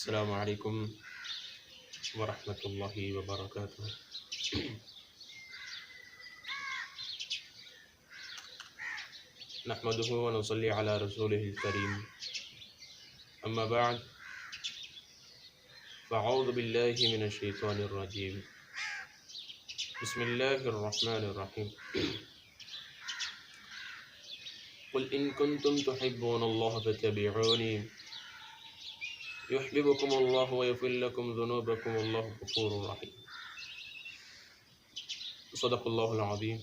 السلام علیکم ورحمۃ اللہ وبرکاتہ۔ نحمده ونصلي على رسوله الكريم، اما بعد فاعوذ باللہ من الشیطان الرجیم، بسم اللہ الرحمن الرحیم۔ قل ان کنتم تحبون اللہ فاتبعونی یحببکم اللہ ویغفر لکم ذنوبکم اللہ غفور رحیم۔ صدق اللہ العظیم۔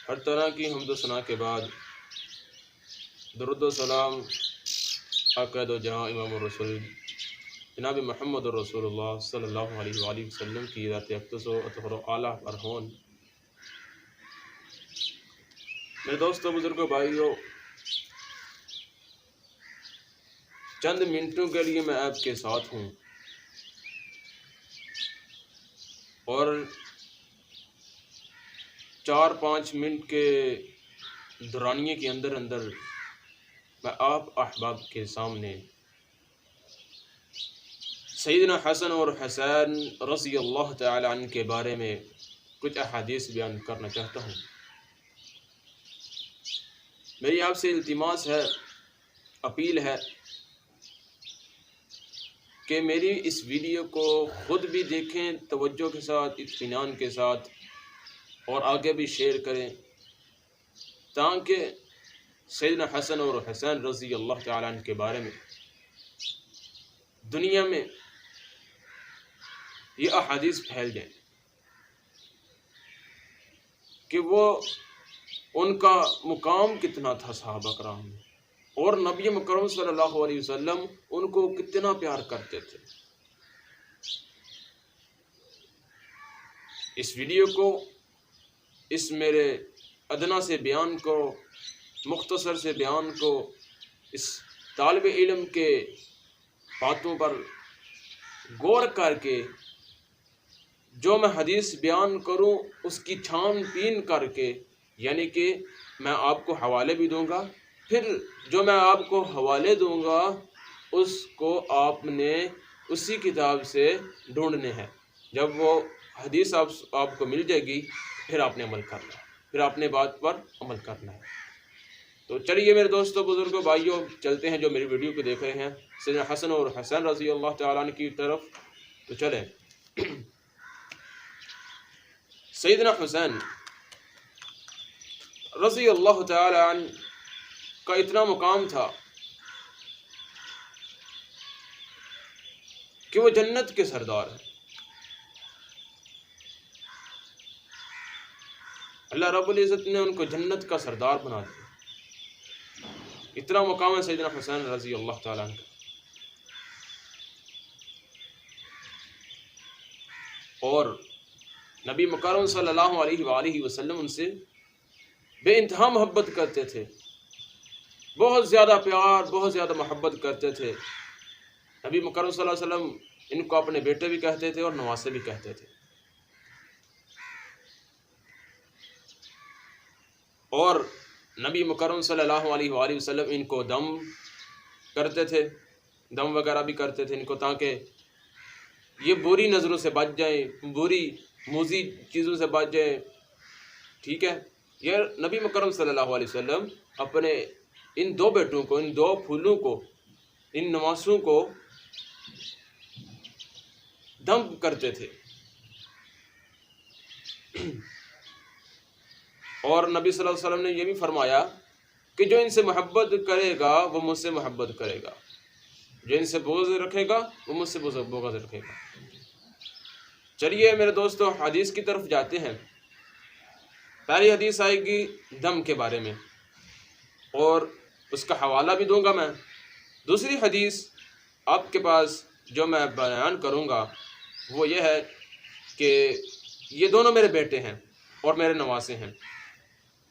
ہر طرح کی حمد و ثنا کے بعد درود و سلام عقائد و جہاں امام الرسول جناب محمد الرسول اللہ صلی اللہ علیہ وآلہ وسلم کی ذات اقدس و اطہر و اعلیٰ پر ہون۔ میرے دوستوں، بزرگوں، بھائیوں، چند منٹوں کے لیے میں آپ کے ساتھ ہوں اور 4-5 منٹ کے دورانیے کے اندر میں آپ احباب کے سامنے سیدنا حسن اور حسین رضی اللہ تعالی عنہ کے بارے میں کچھ احادیث بیان کرنا چاہتا ہوں۔ میری آپ سے التماس ہے، اپیل ہے کہ میری اس ویڈیو کو خود بھی دیکھیں توجہ کے ساتھ، اطمینان کے ساتھ، اور آگے بھی شیئر کریں تاکہ سیدنا حسن اور حسین رضی اللہ تعالیٰ عنہ کے بارے میں دنیا میں یہ احادیث پھیل جائیں کہ وہ ان کا مقام کتنا تھا صحابہ کرام میں، اور نبی مکرم صلی اللہ علیہ وسلم ان کو کتنا پیار کرتے تھے۔ اس ویڈیو کو، اس میرے ادنا سے بیان کو، مختصر سے بیان کو، اس طالب علم کے باتوں پر غور کر کے جو میں حدیث بیان کروں اس کی چھان بین کر کے، یعنی کہ میں آپ کو حوالے بھی دوں گا، پھر جو میں آپ کو حوالے دوں گا اس کو آپ نے اسی کتاب سے ڈھونڈنے ہیں۔ جب وہ حدیث آپ کو مل جائے گی پھر آپ نے عمل کرنا ہے، پھر آپ نے بات پر عمل کرنا ہے۔ تو چلیے میرے دوستوں، بزرگوں، بھائیوں، چلتے ہیں جو میری ویڈیو کو دیکھ رہے ہیں سیدنا حسن اور حسین رضی اللہ تعالیٰ عنہ کی طرف۔ تو چلیں۔ سیدنا حسین رضی اللہ تعالیٰ عنہ کا اتنا مقام تھا کہ وہ جنت کے سردار ہیں۔ اللہ رب العزت نے ان کو جنت کا سردار بنا دیا۔ اتنا مقام ہے سیدنا حسین رضی اللہ تعالیٰ عنہ کا۔ اور نبی مکرم صلی اللہ علیہ وآلہ وسلم ان سے بے انتہا محبت کرتے تھے، بہت زیادہ پیار، بہت زیادہ محبت کرتے تھے۔ نبی مکرم صلی اللہ علیہ وسلم ان کو اپنے بیٹے بھی کہتے تھے اور نواسے بھی کہتے تھے۔ اور نبی مکرم صلی اللہ علیہ وآلہ وسلم ان کو دم کرتے تھے، دم وغیرہ بھی کرتے تھے ان کو، تاکہ یہ بری نظروں سے بچ جائیں، بری موذی چیزوں سے بچ جائیں۔ ٹھیک ہے، یہ نبی مکرم صلی اللہ علیہ وسلم اپنے ان 2 بیٹوں کو، ان 2 پھولوں کو، ان نواسوں کو دم کرتے تھے۔ اور نبی صلی اللہ علیہ وسلم نے یہ بھی فرمایا کہ جو ان سے محبت کرے گا وہ مجھ سے محبت کرے گا، جو ان سے بغض رکھے گا وہ مجھ سے بغض رکھے گا۔ چلیے میرے دوستو، حدیث کی طرف جاتے ہیں۔ پہلی حدیث آئے گی دم کے بارے میں اور اس کا حوالہ بھی دوں گا میں۔ دوسری حدیث آپ کے پاس جو میں بیان کروں گا وہ یہ ہے کہ یہ دونوں میرے بیٹے ہیں اور میرے نواسے ہیں،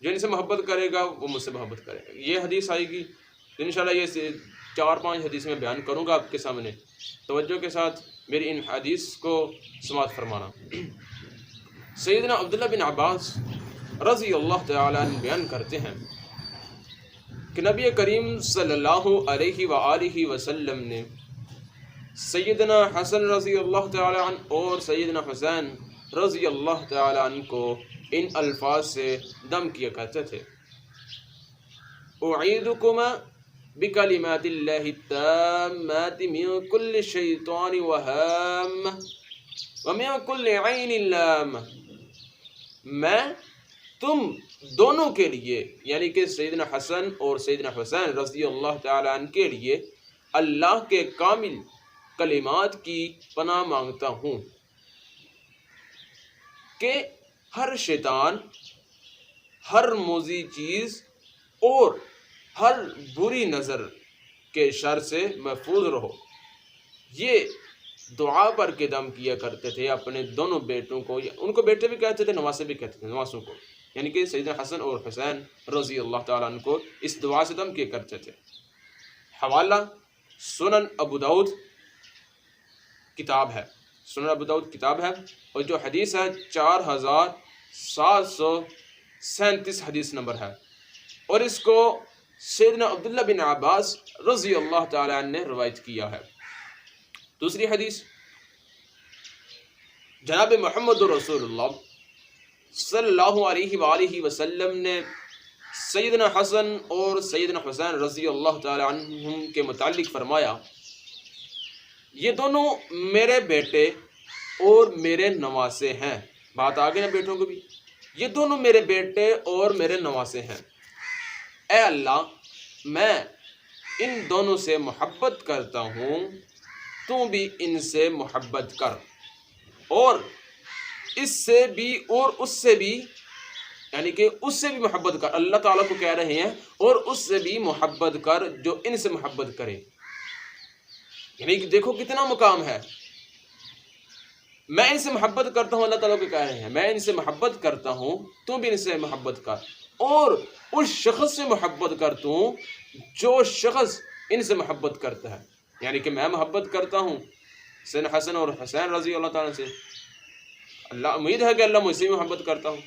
جو ان سے محبت کرے گا وہ مجھ سے محبت کرے گا۔ یہ حدیث آئے گی تو انشاءاللہ یہ 4-5 حدیث میں بیان کروں گا آپ کے سامنے۔ توجہ کے ساتھ میری ان حدیث کو سماعت فرمانا۔ سیدنا عبداللہ بن عباس رضی اللہ تعالیٰ عنہ بیان کرتے ہیں کہ نبی کریم صلی اللہ علیہ وآلہ وسلم نے سیدنا حسن رضی اللہ تعالی عنہ اور سیدنا حسین رضی اللہ تعالی عنہ کو ان الفاظ سے دم کیا کرتے تھے: اعیدکما بکلمات اللہ التامات من کل شیطان وہام ومن کل عین لام. میں تم دونوں کے لیے، یعنی کہ سیدنا حسن اور سیدنا حسین رضی اللہ تعالی عنہ کے لیے، اللہ کے کامل کلمات کی پناہ مانگتا ہوں کہ ہر شیطان، ہر موذی چیز اور ہر بری نظر کے شر سے محفوظ رہو. یہ دعا پر کے دم کیا کرتے تھے اپنے دونوں بیٹوں کو. ان کو بیٹے بھی کہتے تھے، نواسے بھی کہتے تھے، نواسوں کو، یعنی کہ سیدنا حسن اور حسین رضی اللہ تعالیٰ عنہ کو اس دعا سے دم کیا کرتے تھے. حوالہ سنن ابو داؤد کتاب ہے، سنن ابو داؤد کتاب ہے، اور جو حدیث ہے 4737 حدیث نمبر ہے، اور اس کو سیدنا عبداللہ بن عباس رضی اللہ تعالیٰ عنہ نے روایت کیا ہے. دوسری حدیث، جناب محمد رسول اللہ صلی اللہ علیہ وآلہ وسلم نے سیدنا حسن اور سیدنا حسین رضی اللہ تعالیٰ عنہم کے متعلق فرمایا: یہ دونوں میرے بیٹے اور میرے نواسے ہیں. بات آگے نا بیٹوں کو بھی، یہ دونوں میرے بیٹے اور میرے نواسے ہیں. اے اللہ، میں ان دونوں سے محبت کرتا ہوں، تو بھی ان سے محبت کر، اور اس سے بھی اور اس سے بھی، یعنی کہ اس سے بھی محبت کر. اللہ تعالیٰ کو کہہ رہے ہیں اور اس سے بھی محبت کر جو ان سے محبت کرے. یعنی کہ دیکھو کتنا مقام ہے. میں ان سے محبت کرتا ہوں، اللہ تعالیٰ کو کہہ رہے ہیں میں ان سے محبت کرتا ہوں، تو بھی ان سے محبت کر، اور اس شخص سے محبت کرتا ہوں جو شخص ان سے محبت کرتا ہے. یعنی کہ میں محبت کرتا ہوں سیدنا حسن اور حسین رضی اللہ تعالیٰ سے، اللہ امید ہے کہ اللہ مجھ سے محبت کرتا ہوں.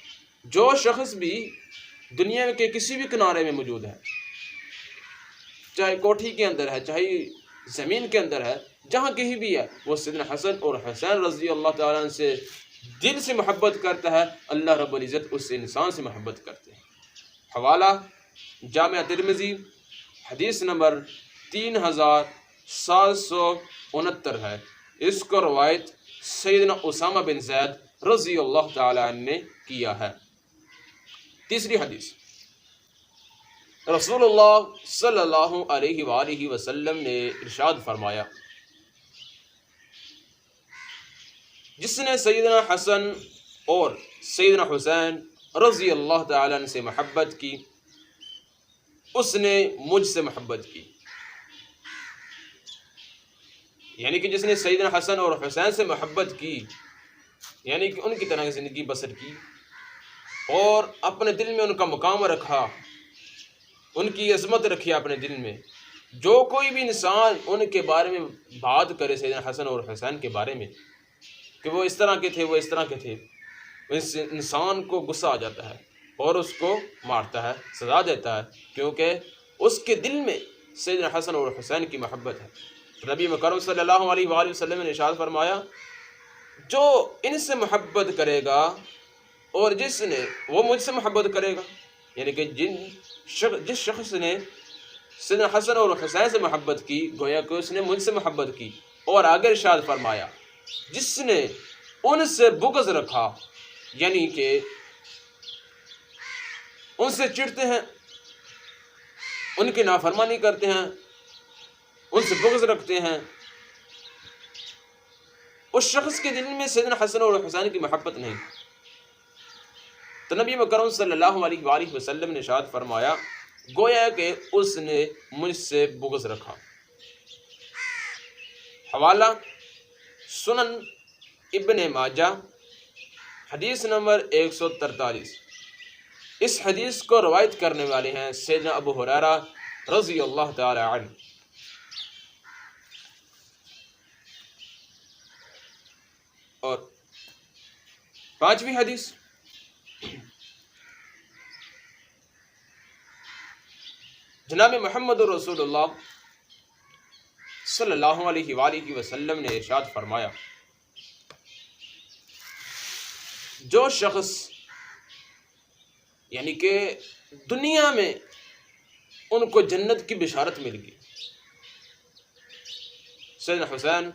جو شخص بھی دنیا کے کسی بھی کنارے میں موجود ہے، چاہے کوٹھی کے اندر ہے، چاہے زمین کے اندر ہے، جہاں کہیں بھی ہے، وہ سیدنا حسن اور حسین رضی اللہ تعالیٰ عنہ سے دل سے محبت کرتا ہے، اللہ رب العزت اس انسان سے محبت کرتے ہیں. حوالہ جامع ترمذی حدیث نمبر 3769 ہے. اس کو روایت سیدنا اسامہ بن زید رضی اللہ تعالیٰ عنہ نے کیا ہے. تیسری حدیث، رسول اللہ صلی اللہ علیہ وآلہ وسلم نے ارشاد فرمایا: جس نے سیدنا حسن اور سیدنا حسین رضی اللہ تعالیٰ عنہ سے محبت کی، اس نے مجھ سے محبت کی. یعنی کہ جس نے سیدنا حسن اور حسین سے محبت کی، یعنی کہ ان کی طرح کی زندگی بسر کی اور اپنے دل میں ان کا مقام رکھا، ان کی عظمت رکھی اپنے دل میں. جو کوئی بھی انسان ان کے بارے میں بات کرے، سیدنا حسن اور حسین کے بارے میں، کہ وہ اس طرح کے تھے، وہ اس طرح کے تھے، اس انسان کو غصہ آ جاتا ہے اور اس کو مارتا ہے، سزا دیتا ہے، کیونکہ اس کے دل میں سیدنا حسن اور حسین کی محبت ہے. نبی مکرم صلی اللہ علیہ وآلہ وسلم نے ارشاد فرمایا: جو ان سے محبت کرے گا اور جس نے وہ مجھ سے محبت کرے گا، یعنی کہ جس شخص نے سیدنا حسن اور حسین سے محبت کی، گویا کہ اس نے مجھ سے محبت کی. اور آگے ارشاد فرمایا: جس نے ان سے بغض رکھا، یعنی کہ ان سے چڑھتے ہیں، ان کی نافرمانی کرتے ہیں، ان سے بغض رکھتے ہیں، اس شخص کے دل میں سیدنا حسن اور حسین کی محبت نہیں. تو نبی مکرم صلی اللہ علیہ وآلہ وسلم نے ارشاد فرمایا: گویا کہ اس نے مجھ سے بغض رکھا. حوالہ سنن ابن ماجہ حدیث نمبر 143. اس حدیث کو روایت کرنے والے ہیں سیدنا ابو ہریرہ رضی اللہ تعالی عنہ. اور پانچویں حدیث، جناب محمد رسول اللہ صلی اللہ علیہ وآلہ وسلم نے ارشاد فرمایا، جو شخص یعنی کہ دنیا میں ان کو جنت کی بشارت مل گئی، سیدنا حسین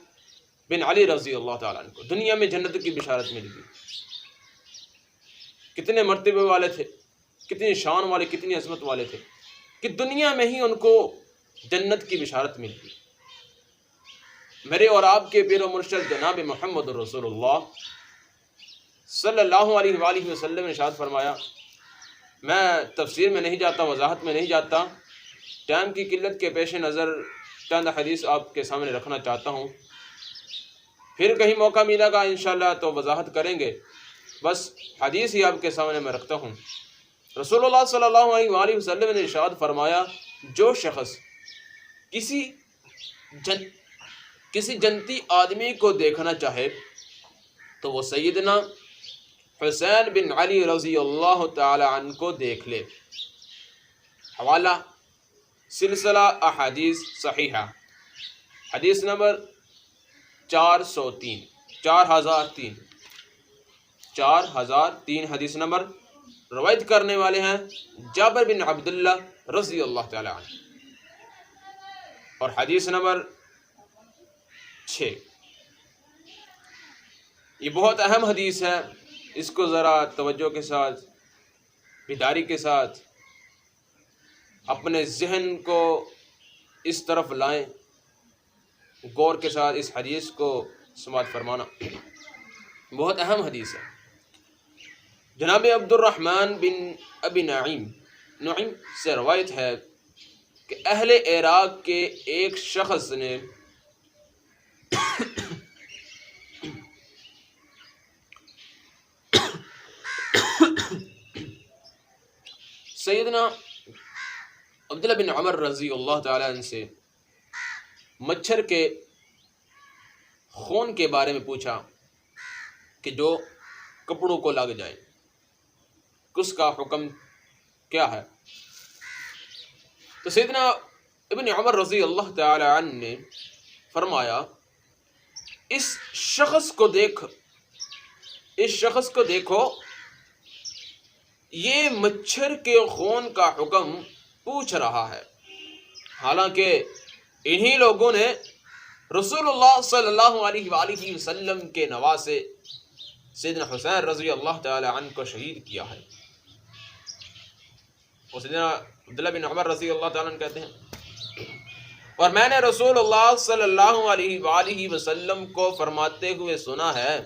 بن علی رضی اللہ تعالیٰ عنہ کو دنیا میں جنت کی بشارت مل گئی، کتنے مرتبے والے تھے، کتنی شان والے، کتنی عظمت والے تھے کہ دنیا میں ہی ان کو جنت کی بشارت مل گئی۔ میرے اور آپ کے پیر و مرشد جناب محمد رسول اللہ صلی اللہ علیہ وآلہ وسلم نے ارشاد فرمایا، میں تفسیر میں نہیں جاتا، وضاحت میں نہیں جاتا، ٹائم کی قلت کے پیش نظر چند حدیث آپ کے سامنے رکھنا چاہتا ہوں، پھر کہیں موقع ملے گا انشاءاللہ تو وضاحت کریں گے، بس حدیث ہی آپ کے سامنے میں رکھتا ہوں۔ رسول اللہ صلی اللہ علیہ وآلہ وسلم نے ارشاد فرمایا، جو شخص کسی جنتی آدمی کو دیکھنا چاہے تو وہ سیدنا حسین بن علی رضی اللہ تعالی عنہ کو دیکھ لے۔ حوالہ سلسلہ احادیث صحیحہ، حدیث نمبر 4003 حدیث نمبر روایت کرنے والے ہیں جابر بن عبداللہ رضی اللہ تعالی عنہ، اور حدیث نمبر 6۔ یہ بہت اہم حدیث ہے، اس کو ذرا توجہ کے ساتھ، بیداری کے ساتھ اپنے ذہن کو اس طرف لائیں، غور کے ساتھ اس حدیث کو سماعت فرمانا، بہت اہم حدیث ہے۔ جناب عبد الرحمن بن ابی نعیم سے روایت ہے کہ اہل عراق کے ایک شخص نے سیدنا عبداللہ بن عمر رضی اللہ تعالیٰ عنہ سے مچھر کے خون کے بارے میں پوچھا کہ جو کپڑوں کو لگ جائے، اس کا حکم کیا ہے؟ تو سیدنا ابن عمر رضی اللہ تعالی عنہ نے فرمایا، اس شخص کو دیکھو، یہ مچھر کے خون کا حکم پوچھ رہا ہے، حالانکہ انہی لوگوں نے رسول اللہ صلی اللہ علیہ وآلہ وسلم کے نواسے سیدنا حسین رضی اللہ تعالی عنہ کو شہید کیا ہے۔ اور سیدنا عبداللہ بن عمر رضی اللہ تعالیٰ عنہ کہتے ہیں، اور میں نے رسول اللہ صلی اللہ علیہ وآلہ وسلم کو فرماتے ہوئے سنا ہے،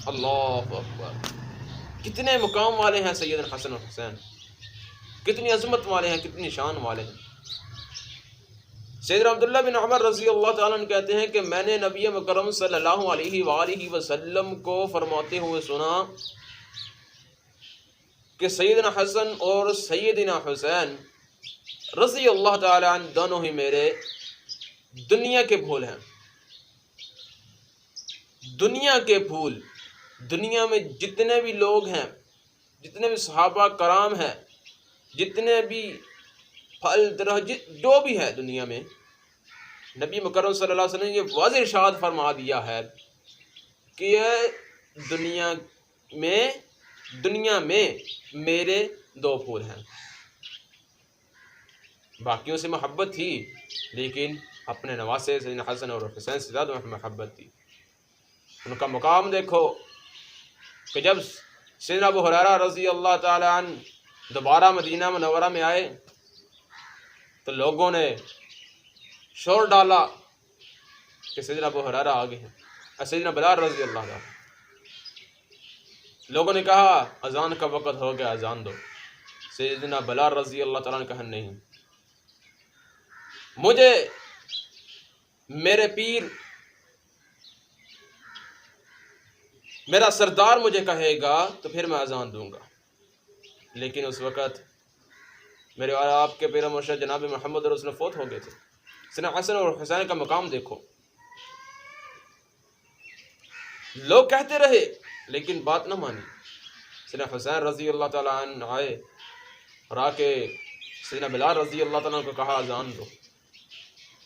اللہ اکبر، کتنے مقام والے ہیں سیدنا حسن اور حسین، کتنی عظمت والے ہیں، کتنی شان والے ہیں۔ سیدنا عبداللہ بن عمر رضی اللہ تعالیٰ عنہ کہتے ہیں کہ میں نے نبی مکرم صلی اللہ علیہ وآلہ وسلم کو فرماتے ہوئے سنا کہ سیدنا حسن اور سیدنا حسین رضی اللہ تعالی عنہ دونوں ہی میرے دنیا کے پھول ہیں، دنیا کے پھول۔ دنیا میں جتنے بھی لوگ ہیں، جتنے بھی صحابہ کرام ہیں، جتنے بھی پھل درخت جو بھی ہے دنیا میں، نبی مکرم صلی اللہ علیہ وسلم نے یہ واضح ارشاد فرما دیا ہے کہ یہ دنیا میں میرے دو پھول ہیں۔ باقیوں سے محبت تھی، لیکن اپنے نواسے سیدنا حسن اور حسین سے زیادہ محبت تھی۔ ان کا مقام دیکھو کہ جب سیدنا ابو ہریرہ رضی اللہ تعالی عنہ دوبارہ مدینہ منورہ میں آئے تو لوگوں نے شور ڈالا کہ سیدنا ابو ہریرہ آ گئے ہیں، سیدنا بلال رضی اللہ عنہ۔ لوگوں نے کہا اذان کا وقت ہو گیا، اذان دو۔ سیدنا بلال رضی اللہ تعالیٰ نے کہا نہیں، مجھے میرے پیر، میرا سردار مجھے کہے گا تو پھر میں اذان دوں گا۔ لیکن اس وقت میرے اور آپ کے پیر مرشد جناب محمد رسول فوت ہو گئے تھے۔ سیدنا حسن اور حسین کا مقام دیکھو، لوگ کہتے رہے لیکن بات نہ مانی۔ سیدنا حسین رضی اللہ تعالیٰ عنہ آئے اور آ کے سیدنا بلال رضی اللہ تعالیٰ کو کہا اذان دو.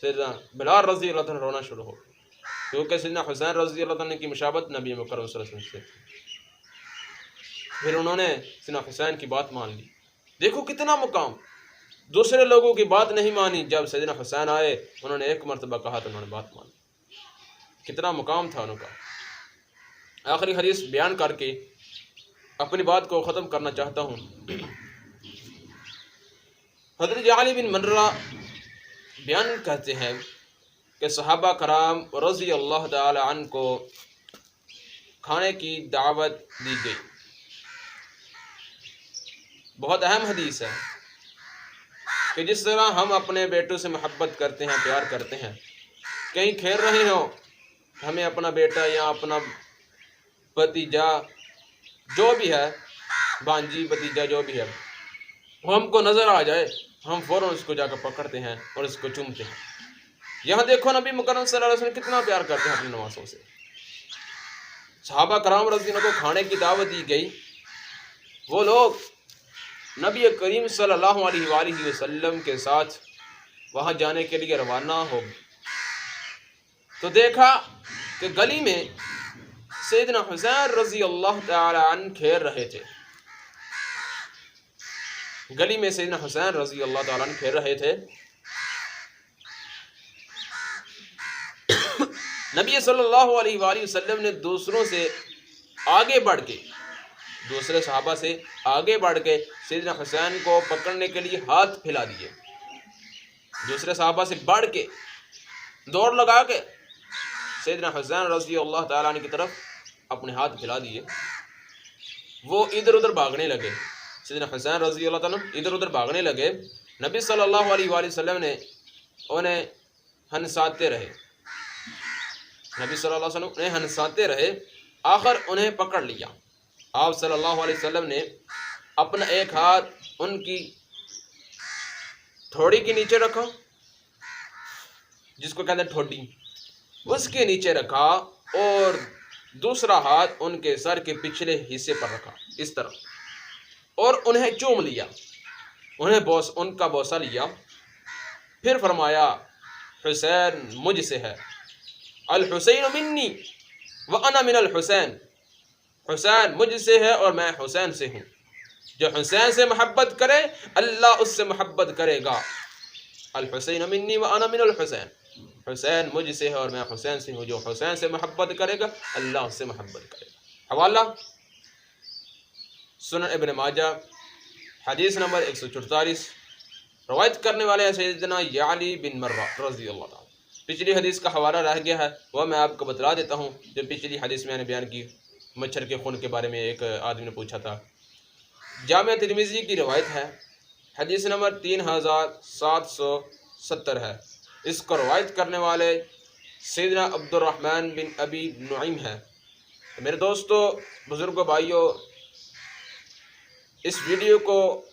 سیدنا بلال رضی اللہ تعالیٰ رونا شروع ہو گیا، کیونکہ سیدنا حسین رضی اللہ تعالیٰ کی مشابت نبی مکرم صلی اللہ علیہ وسلم سے تھی. پھر انہوں نے سیدنا حسین کی بات مان لی. دیکھو کتنا مقام، دوسرے لوگوں کی بات نہیں مانی. جب سیدنا حسین آئے انہوں نے ایک مرتبہ کہا تو انہوں نے بات مان لی. کتنا مقام تھا ان کا. آخری حدیث بیان کر کے اپنی بات کو ختم کرنا چاہتا ہوں. حضرت علی بن مرہ بیان کرتے ہیں کہ صحابہ کرام رضی اللہ تعالی عنہ کو کھانے کی دعوت دی گئی. بہت اہم حدیث ہے کہ جس طرح ہم اپنے بیٹوں سے محبت کرتے ہیں، پیار کرتے ہیں، کہیں کھیل رہے ہوں، ہمیں اپنا بیٹا یا اپنا بھتیجا جو بھی ہے، بانجی بھتیجا جو بھی ہے، وہ ہم کو نظر آ جائے، ہم فوراً اس کو جا کر پکڑتے ہیں اور اس کو چومتے ہیں. یہاں دیکھو نبی مکرم صلی اللہ علیہ وسلم کتنا پیار کرتے ہیں اپنے نواسوں سے. صحابہ کرام رضی اللہ عنہم کو کھانے کی دعوت دی گئی. وہ لوگ نبی کریم صلی اللہ علیہ وآلہ وسلم کے ساتھ وہاں جانے کے لیے روانہ ہو گئے تو دیکھا کہ گلی میں سیدنا حسین رضی اللہ تعالی عنہ کھیل رہے تھے. گلی میں سیدنا حسین رضی اللہ تعالی عنہ کھیل رہے تھے. نبی صلی اللہ علیہ وآلہ وسلم نے دوسروں سے آگے بڑھ کے، دوسرے صحابہ سے آگے بڑھ کے سیدنا حسین کو پکڑنے کے لیے ہاتھ پھیلا دیے. دوسرے صحابہ سے بڑھ کے دوڑ لگا کے سیدنا حسین رضی اللہ تعالیٰ عنہ کی طرف اپنے ہاتھ پھیلا دیے. وہ ادھر ادھر بھاگنے لگے. سیدنا حسین رضی اللہ تعالیٰ عنہ ادھر ادھر بھاگنے لگے. نبی صلی اللہ علیہ وآلہ وسلم نے انہیں ہنساتے رہے. نبی صلی اللہ علیہ وسلم انہیں ہنساتے رہے. آخر انہیں پکڑ لیا. آپ صلی اللہ علیہ وسلم نے اپنا ایک ہاتھ ان کی تھوڑی کے نیچے رکھا، جس کو کہتے ہیں ٹھوڈی، اس کے نیچے رکھا، اور دوسرا ہاتھ ان کے سر کے پچھلے حصے پر رکھا اس طرح، اور انہیں چوم لیا، ان کا بوسہ لیا. پھر فرمایا حسین مجھ سے ہے، الحسین منی وانا من الحسین، حسین مجھ سے ہے اور میں حسین سے ہوں. جو حسین سے محبت کرے اللہ اس سے محبت کرے گا. الحسین منی وانا من الحسین، حسین مجھ سے ہے اور میں حسین سے ہوں. جو حسین سے محبت کرے گا اللہ اس سے محبت کرے گا. حوالہ سنن ابن ماجہ حدیث نمبر 144. روایت کرنے والے ہیں سیدنا علی بن مرہ رضی اللہ تعالیٰ. پچھلی حدیث کا حوالہ رہ گیا ہے، وہ میں آپ کو بتلا دیتا ہوں. جو پچھلی حدیث میں نے بیان کی، مچھر کے خون کے بارے میں ایک آدمی نے پوچھا تھا. جامع ترمذی کی روایت ہے، حدیث نمبر 3770 ہے. اس کو روایت کرنے والے سیدنا عبد الرحمن بن ابی نعیم ہے. میرے دوستو، بزرگوں، بھائیوں، اس ویڈیو کو